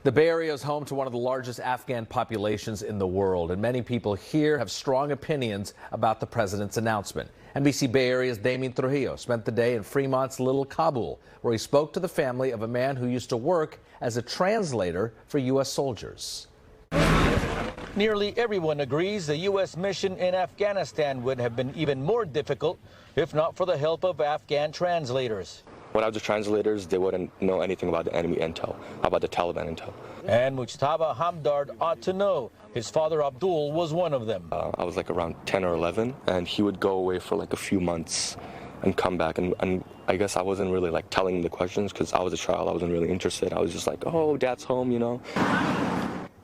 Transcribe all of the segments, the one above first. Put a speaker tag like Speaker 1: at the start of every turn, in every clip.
Speaker 1: The Bay Area is home to one of the largest Afghan populations in the world, and many people here have strong opinions about the president's announcement. NBC Bay Area's Damian Trujillo spent the day in Fremont's Little Kabul, where he spoke to the family of a man who used to work as a translator for U.S. soldiers.
Speaker 2: Nearly everyone agrees the U.S. mission in Afghanistan would have been even more difficult if not for the help of Afghan translators.
Speaker 3: Without the translators, they wouldn't know anything about the enemy intel, about the Taliban intel.
Speaker 2: And Mujtaba Hamdard ought to know. His father Abdul was one of them.
Speaker 3: I was like around 10 or 11, and he would go away for like a few months and come back. And I guess I wasn't really like telling him the questions because I was a child. I wasn't really interested. I was just like, oh, Dad's home, you know.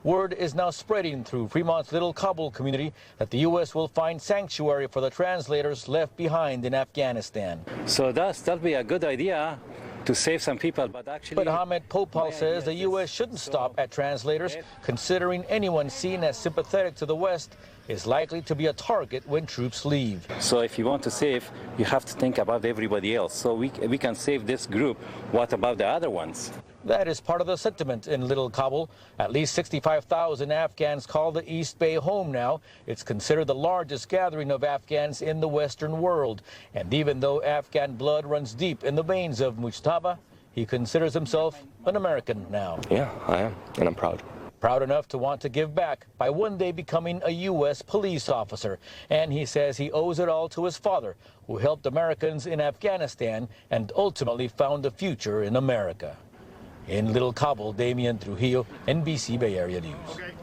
Speaker 2: Word is now spreading through Fremont's Little Kabul community that the U.S. will find sanctuary for the translators left behind in Afghanistan.
Speaker 4: So that'll be a good idea to save some people, but actually...
Speaker 2: But Ahmed Popal says the U.S. shouldn't stop at translators, considering anyone seen as sympathetic to the West is likely to be a target when troops leave.
Speaker 4: So if you want to save, you have to think about everybody else. So we can save this group. What about the other ones?
Speaker 2: That is part of the sentiment in Little Kabul. At least 65,000 Afghans call the East Bay home now. It's considered the largest gathering of Afghans in the Western world. And even though Afghan blood runs deep in the veins of Mujtaba, he considers himself an American now.
Speaker 3: Yeah, I am, and I'm proud.
Speaker 2: Proud enough to want to give back by one day becoming a U.S. police officer. And he says he owes it all to his father, who helped Americans in Afghanistan and ultimately found a future in America. In Little Kabul, Damian Trujillo, NBC Bay Area News.